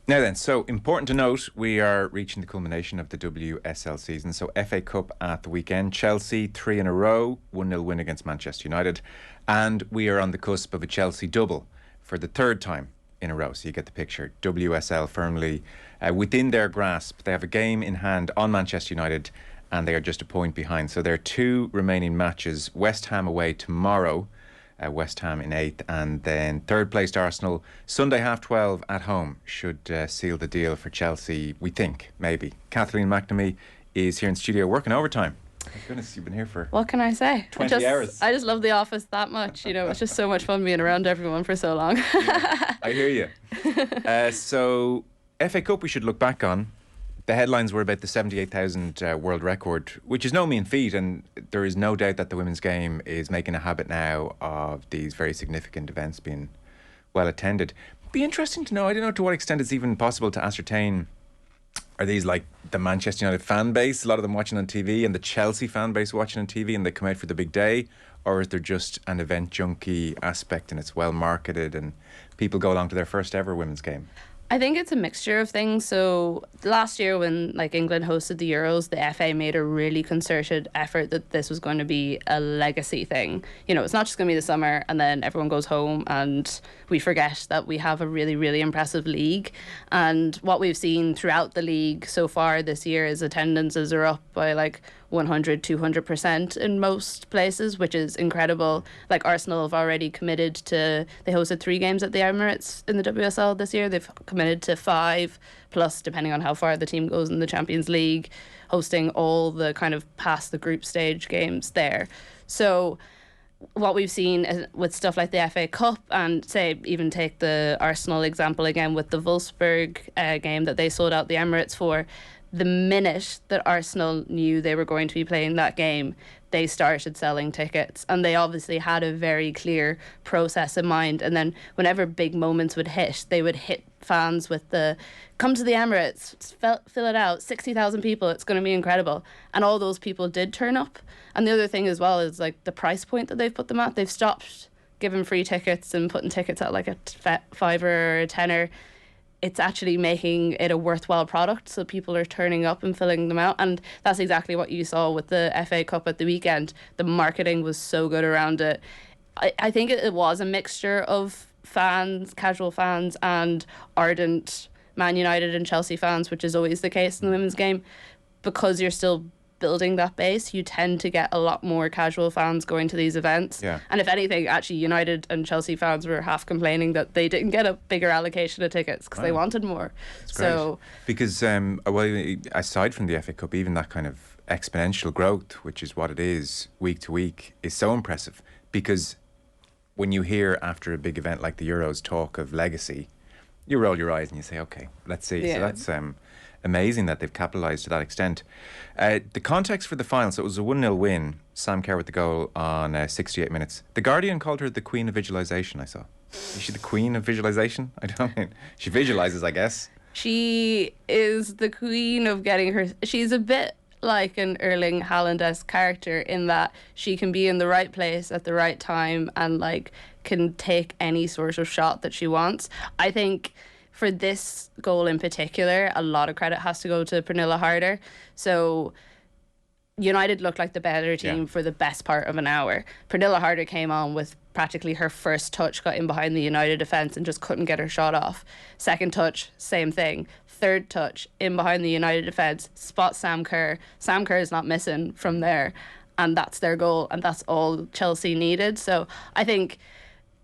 Now then, so important to note, we are reaching the culmination of the WSL season. So FA Cup at the weekend, Chelsea 3 in a row, 1-0 win against Manchester United. And we are on the cusp of a Chelsea double for the third time in a row. So you get the picture. WSL firmly within their grasp. They have a game in hand on Manchester United and they are just a point behind. So there are two remaining matches. West Ham away tomorrow. West Ham in 8th, and then third placed Arsenal Sunday 12:30 at home should seal the deal for Chelsea, we think, maybe. Kathleen McNamee is here in studio working overtime. My goodness, you've been here for what can I say? 20 hours. I just love the office that much. You know, it's just so much fun being around everyone for so long. Yeah, I hear you. So FA Cup we should look back on. The headlines were about the 78,000 world record, which is no mean feat, and there is no doubt that the women's game is making a habit now of these very significant events being well attended. It'd be interesting to know, I don't know to what extent it's even possible to ascertain, are these like the Manchester United fan base, a lot of them watching on TV, and the Chelsea fan base watching on TV and they come out for the big day, or is there just an event junkie aspect and it's well marketed and people go along to their first ever women's game? I think it's a mixture of things. So last year when England hosted the Euros, the FA made a really concerted effort that this was going to be a legacy thing. You know, it's not just going to be the summer and then everyone goes home and we forget that we have a really, really impressive league. And what we've seen throughout the league so far this year is attendances are up by 100-200% in most places, which is incredible. Like Arsenal have already committed to, they hosted 3 games at the Emirates in the WSL this year. They've committed to 5 plus, depending on how far the team goes in the Champions League, hosting all the kind of past the group stage games there. So what we've seen with stuff like the FA Cup, and say even take the Arsenal example again with the Wolfsburg game that they sold out the Emirates for, the minute that Arsenal knew they were going to be playing that game, they started selling tickets, and they obviously had a very clear process in mind. And then whenever big moments would hit, they would hit fans with the come to the Emirates, fill it out, 60,000 people, it's going to be incredible. And all those people did turn up. And the other thing as well is the price point that they've put them at. They've stopped giving free tickets and putting tickets at a $5 or a $10. It's actually making it a worthwhile product, so people are turning up and filling them out. And that's exactly what you saw with the FA Cup at the weekend. The marketing was so good around it. I think it was a mixture of fans, casual fans, and ardent Man United and Chelsea fans, which is always the case in the women's game. Because you're still building that base, you tend to get a lot more casual fans going to these events. Yeah. And if anything, actually United and Chelsea fans were half complaining that they didn't get a bigger allocation of tickets because they wanted more. That's so great. Because aside from the FA Cup, even that kind of exponential growth, which is what it is week to week, is so impressive. Because when you hear after a big event like the Euros talk of legacy, you roll your eyes and you say, okay, let's see. Yeah. So that's amazing that they've capitalised to that extent. The context for the final, so it was a 1-0 win. Sam Kerr with the goal on 68 minutes. The Guardian called her the Queen of Visualisation, I saw. Is she the Queen of Visualisation? I don't know. She visualises, I guess. She is the queen of getting her... She's a bit like an Erling Haaland-esque character in that she can be in the right place at the right time and can take any sort of shot that she wants. I think for this goal in particular, a lot of credit has to go to Pernilla Harder. So United looked like the better team for the best part of an hour. Pernilla Harder came on with practically her first touch, got in behind the United defence and just couldn't get her shot off. Second touch, same thing. Third touch, in behind the United defence, spots Sam Kerr. Sam Kerr is not missing from there, and that's their goal, and that's all Chelsea needed. So I think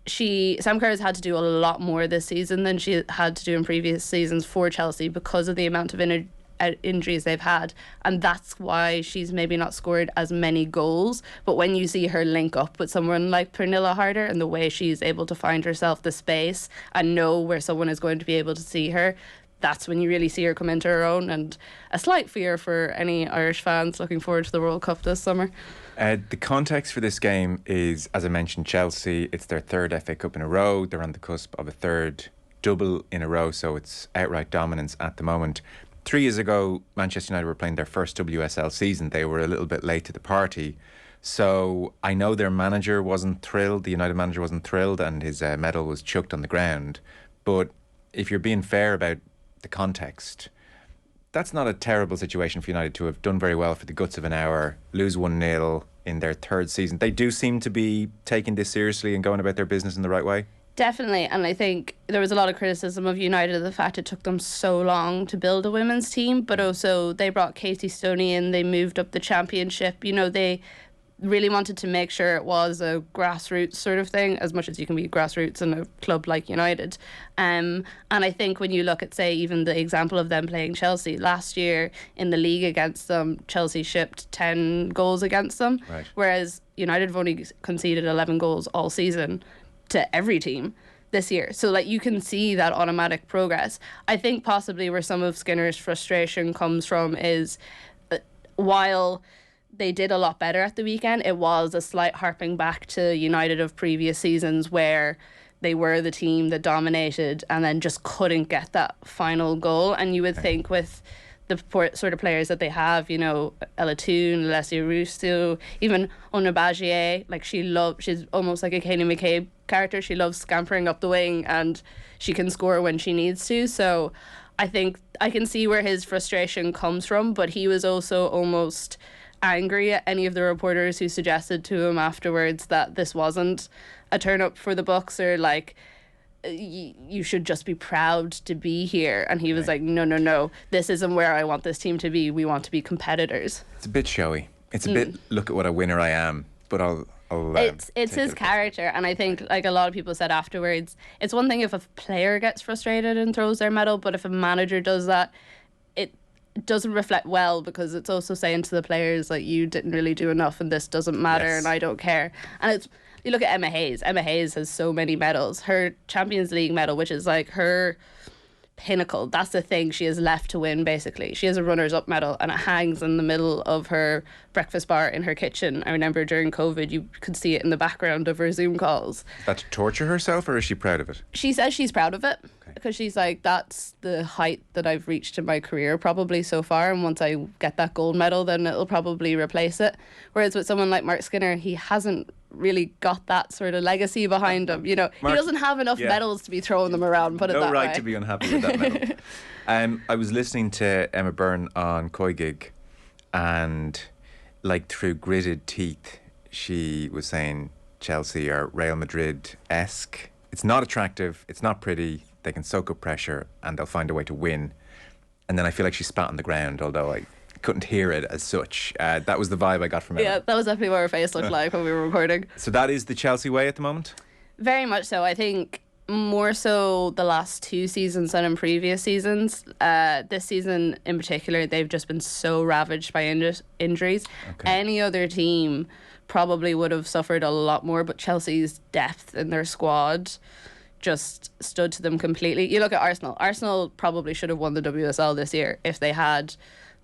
Sam Kerr has had to do a lot more this season than she had to do in previous seasons for Chelsea because of the amount of injuries they've had, and that's why she's maybe not scored as many goals. But when you see her link up with someone like Pernilla Harder and the way she's able to find herself the space and know where someone is going to be able to see her, that's when you really see her come into her own. And a slight fear for any Irish fans looking forward to the World Cup this summer. The context for this game is, as I mentioned, Chelsea. It's their third FA Cup in a row. They're on the cusp of a third double in a row, so it's outright dominance at the moment. 3 years ago, Manchester United were playing their first WSL season. They were a little bit late to the party. So I know their manager wasn't thrilled, the United manager wasn't thrilled, and his medal was chucked on the ground. But if you're being fair about the context, that's not a terrible situation for United to have done very well for the guts of an hour, lose 1-0 in their third season. They do seem to be taking this seriously and going about their business in the right way. Definitely, and I think there was a lot of criticism of United, the fact it took them so long to build a women's team, but also they brought Katie Stoney in, they moved up the championship. You know, they really wanted to make sure it was a grassroots sort of thing, as much as you can be grassroots in a club like United. And I think when you look at, say, even the example of them playing Chelsea last year in the league against them, Chelsea shipped 10 goals against them, right, whereas United have only conceded 11 goals all season to every team this year. So like you can see that automatic progress. I think possibly where some of Skinner's frustration comes from is while they did a lot better at the weekend, it was a slight harping back to United of previous seasons where they were the team that dominated and then just couldn't get that final goal. And you would think with the sort of players that they have, you know, Ella Toon, Alessia Russo, even Onabagie, like she's almost like a Katie McCabe character. She loves scampering up the wing and she can score when she needs to. So I think I can see where his frustration comes from, but he was also almost angry at any of the reporters who suggested to him afterwards that this wasn't a turn up for the Bucks, or like you should just be proud to be here. And he was like, no, this isn't where I want this team to be. We want to be competitors. It's a bit showy. It's a bit, look at what a winner I am, but I'll it's his character. And I think, like a lot of people said afterwards, it's one thing if a player gets frustrated and throws their medal, but if a manager does that, it doesn't reflect well, because it's also saying to the players, like, you didn't really do enough and this doesn't matter, and I don't care. And it's, you look at Emma Hayes. Emma Hayes has so many medals. Her Champions League medal, which is like her pinnacle, that's the thing she has left to win, basically. She has a runners-up medal and it hangs in the middle of her breakfast bar in her kitchen. I remember during COVID you could see it in the background of her Zoom calls. Is that to torture herself, or is she proud of it? She says she's proud of it, because she's like, that's the height that I've reached in my career probably so far, and once I get that gold medal then it'll probably replace it. Whereas with someone like Mark Skinner, he hasn't really got that sort of legacy behind him. You know, Mark, he doesn't have enough medals to be throwing them around, put it that way. No right to be unhappy with that medal. I was listening to Emma Byrne on COYGIG, and like through gritted teeth she was saying Chelsea are Real Madrid-esque. It's not attractive, it's not pretty, they can soak up pressure and they'll find a way to win. And then I feel like she spat on the ground, although I couldn't hear it as such. That was the vibe I got from it. Yeah, that was definitely what her face looked like when we were recording. So that is the Chelsea way at the moment? Very much so. I think more so the last 2 seasons than in previous seasons. This season in particular, they've just been so ravaged by injuries. Okay. Any other team probably would have suffered a lot more, but Chelsea's depth in their squad just stood to them completely. You look at Arsenal. Arsenal probably should have won the WSL this year if they had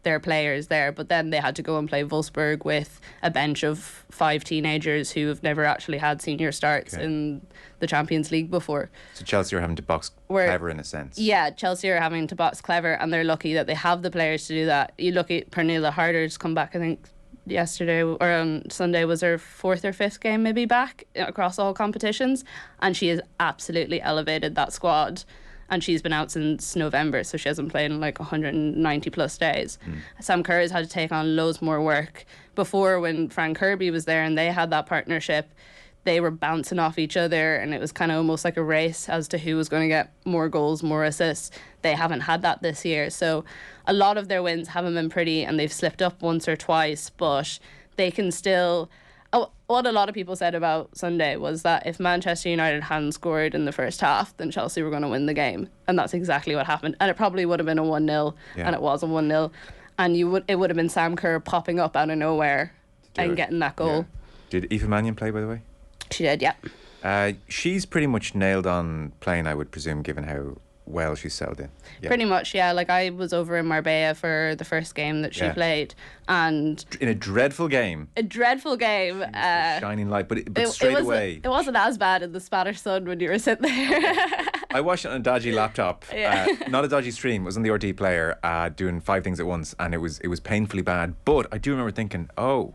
their players there, but then they had to go and play Wolfsburg with a bench of 5 teenagers who have never actually had senior starts in the Champions League before. So Chelsea are having to box clever in a sense. Yeah, Chelsea are having to box clever, and they're lucky that they have the players to do that. You look at Pernilla Harder's come back, I think yesterday or on Sunday was her 4th or 5th game maybe back across all competitions, and she has absolutely elevated that squad. And she's been out since November, so she hasn't played in like 190 plus days. Sam Kerr has had to take on loads more work. Before, when Fran Kirby was there and they had that partnership, they were bouncing off each other, and it was kind of almost like a race as to who was going to get more goals, more assists. They haven't had that this year. So a lot of their wins haven't been pretty, and they've slipped up once or twice, but they can still... what a lot of people said about Sunday was that if Manchester United hadn't scored in the first half, then Chelsea were going to win the game. And that's exactly what happened. And it probably would have been a 1-0, and it was a 1-0. And it would have been Sam Kerr popping up out of nowhere and getting that goal. Yeah. Did Aoife Mannion play, by the way? She did, yeah. She's pretty much nailed on playing, I would presume, given how well she's settled in. Yeah. Pretty much, yeah. Like, I was over in Marbella for the first game that she played, and in a dreadful game. Shining light, but straight away. It wasn't as bad in the Spanish sun when you were sitting there. I watched it on a dodgy laptop, not a dodgy stream. It was on the RT player, doing 5 things at once, and it was painfully bad. But I do remember thinking, oh,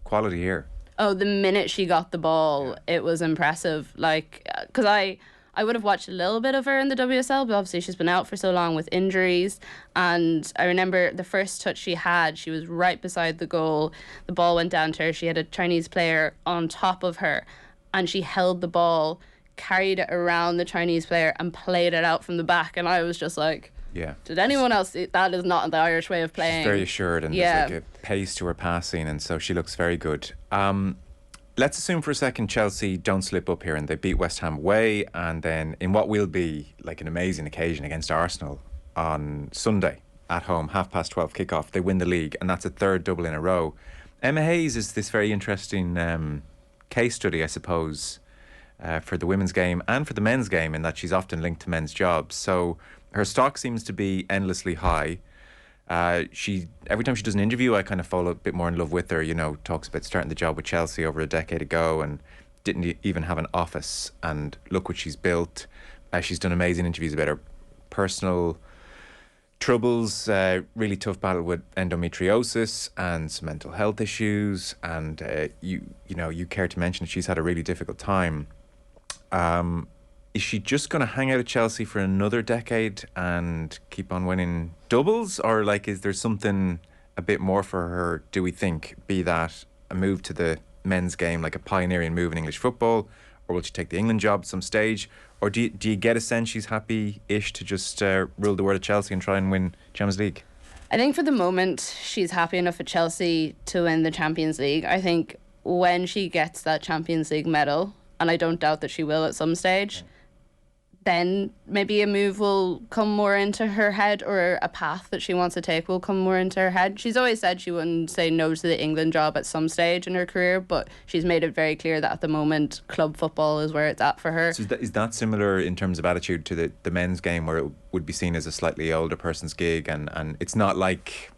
quality here. Oh, the minute she got the ball, it was impressive. Like, because I I would have watched a little bit of her in the WSL, but obviously she's been out for so long with injuries. And I remember the first touch she had, she was right beside the goal. The ball went down to her. She had a Chinese player on top of her, and she held the ball, carried it around the Chinese player, and played it out from the back. And I was just like, yeah. Did anyone else see? That is not the Irish way of playing. She's very assured, and there's like a pace to her passing, and so she looks very good. Let's assume for a second Chelsea don't slip up here and they beat West Ham away, and then in what will be like an amazing occasion against Arsenal on Sunday at home, 12:30 kickoff, they win the league, and that's a third double in a row. Emma Hayes is this very interesting case study, I suppose, for the women's game and for the men's game, in that she's often linked to men's jobs. So her stock seems to be endlessly high. Every time she does an interview, I kind of fall a bit more in love with her. You know, talks about starting the job with Chelsea over a decade ago and didn't even have an office, and look what she's built. She's done amazing interviews about her personal troubles, really tough battle with endometriosis and some mental health issues, and you care to mention that she's had a really difficult time. Is she just going to hang out at Chelsea for another decade and keep on winning doubles? Or like, is there something a bit more for her, do we think? Be that a move to the men's game, like a pioneering move in English football? Or will she take the England job at some stage? Or do you get a sense she's happy-ish to just rule the world at Chelsea and try and win Champions League? I think for the moment, she's happy enough at Chelsea to win the Champions League. I think when she gets that Champions League medal, and I don't doubt that she will at some stage, then maybe a move will come more into her head, or a path that she wants to take will come more into her head. She's always said she wouldn't say no to the England job at some stage in her career, but she's made it very clear that at the moment club football is where it's at for her. So is that similar in terms of attitude to the men's game, where it would be seen as a slightly older person's gig, and it's not like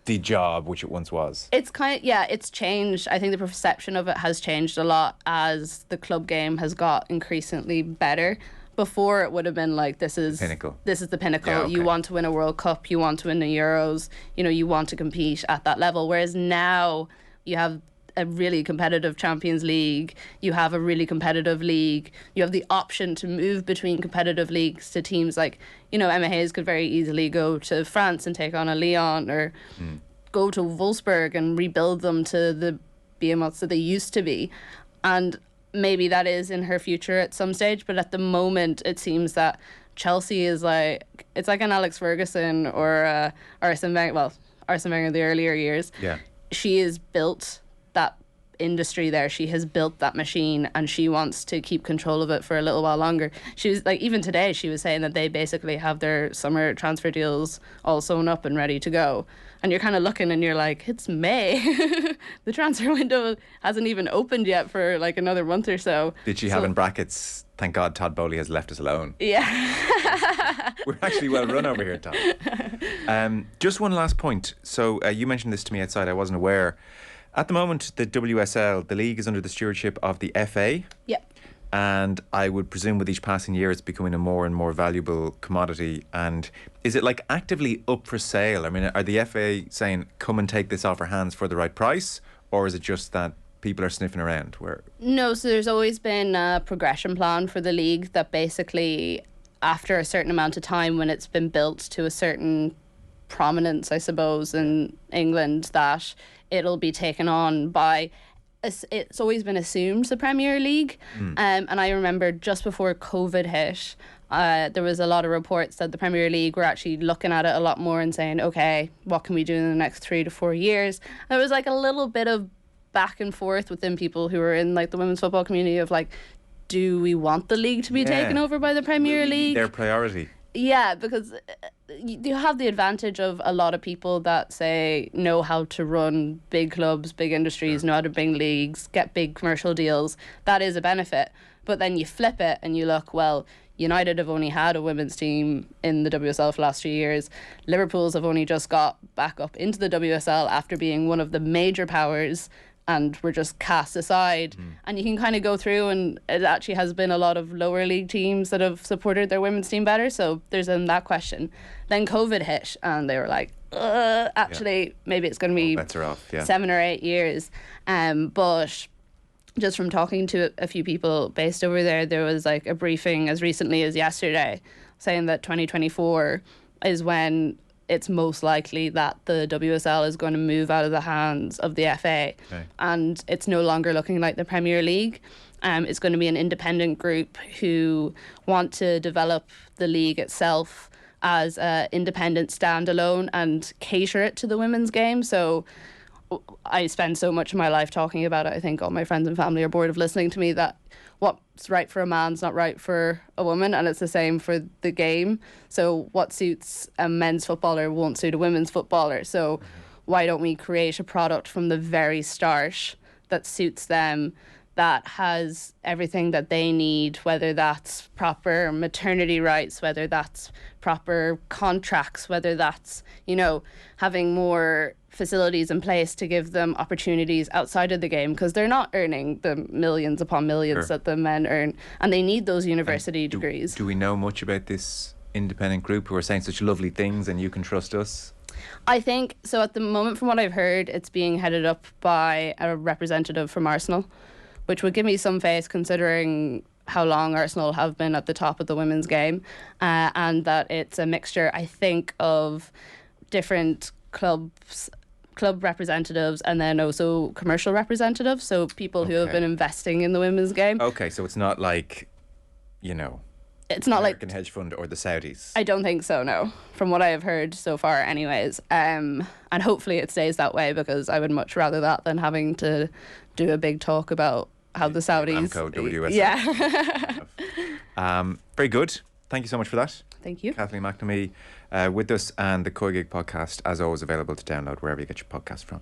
the job which it once was? It's it's changed. I think the perception of it has changed a lot as the club game has got increasingly better. Before, it would have been like, this is the pinnacle. Yeah, okay. You want to win a World Cup, you want to win the Euros, you want to compete at that level. Whereas now you have a really competitive Champions League, you have a really competitive league, you have the option to move between competitive leagues to teams like, Emma Hayes could very easily go to France and take on a Lyon, or go to Wolfsburg and rebuild them to the behemoths that they used to be. And maybe that is in her future at some stage, but at the moment it seems that Chelsea is it's like an Alex Ferguson or Arsene Wenger. Well, Arsene Wenger in the earlier years. Yeah, she has built that industry there. She has built that machine, and she wants to keep control of it for a little while longer. She was like, even today, she was saying that they basically have their summer transfer deals all sewn up and ready to go. And you're kind of looking and you're like, it's May. The transfer window hasn't even opened yet for like another month or so. Did she have in brackets, thank God Todd Bowley has left us alone? Yeah. We're actually well run over here, Todd. Just one last point. So you mentioned this to me outside, I wasn't aware. At the moment, the WSL, the league, is under the stewardship of the FA. Yep. And I would presume with each passing year it's becoming a more and more valuable commodity. And is it like actively up for sale? I mean, are the FA saying, come and take this off our hands for the right price? Or is it just that people are sniffing around? No, so there's always been a progression plan for the league that basically, after a certain amount of time, when it's been built to a certain prominence, I suppose, in England, that it'll be taken on by... It's always been assumed the Premier League. And I remember just before COVID hit, there was a lot of reports that the Premier League were actually looking at it a lot more and saying, okay, what can we do in the next 3 to 4 years? There was like a little bit of back and forth within people who were in like the women's football community of like, do we want the league to be taken over by the Premier League? Their priority. Yeah, because you have the advantage of a lot of people that know how to run big clubs, big industries, know how to bring leagues, get big commercial deals. That is a benefit. But then you flip it and you look, well, United have only had a women's team in the WSL for the last few years. Liverpool's have only just got back up into the WSL after being one of the major powers, and were just cast aside. And you can kind of go through, and it actually has been a lot of lower league teams that have supported their women's team better. So there's that question. Then COVID hit, and they were like, maybe it's going to be bets are off, 7 or 8 years. But just from talking to a few people based over there, there was like a briefing as recently as yesterday saying that 2024 is when it's most likely that the WSL is going to move out of the hands of the FA. Okay. And it's no longer looking like the Premier League. It's going to be an independent group who want to develop the league itself as an independent standalone and cater it to the women's game. So I spend so much of my life talking about it. I think all my friends and family are bored of listening to me that what's right for a man's not right for a woman, and it's the same for the game. So what suits a men's footballer won't suit a women's footballer. So why don't we create a product from the very start that suits them, that has everything that they need, whether that's proper maternity rights, whether that's proper contracts, whether that's, having more facilities in place to give them opportunities outside of the game, because they're not earning the millions upon millions that the men earn, and they need those university degrees. Do we know much about this independent group who are saying such lovely things and you can trust us? I think so. At the moment, from what I've heard, it's being headed up by a representative from Arsenal, which would give me some faith considering how long Arsenal have been at the top of the women's game, and that it's a mixture, I think, of different club representatives and then also commercial representatives, so people who have been investing in the women's game. Okay, so it's not like, it's not American like hedge fund or the Saudis. I don't think so, no, from what I have heard so far anyways. And hopefully it stays that way, because I would much rather that than having to do a big talk about how the Saudis... Amco, WSL. Yeah. Very good. Thank you so much for that. Thank you. Kathleen McNamee with us, and the COYGIG podcast, as always, available to download wherever you get your podcast from.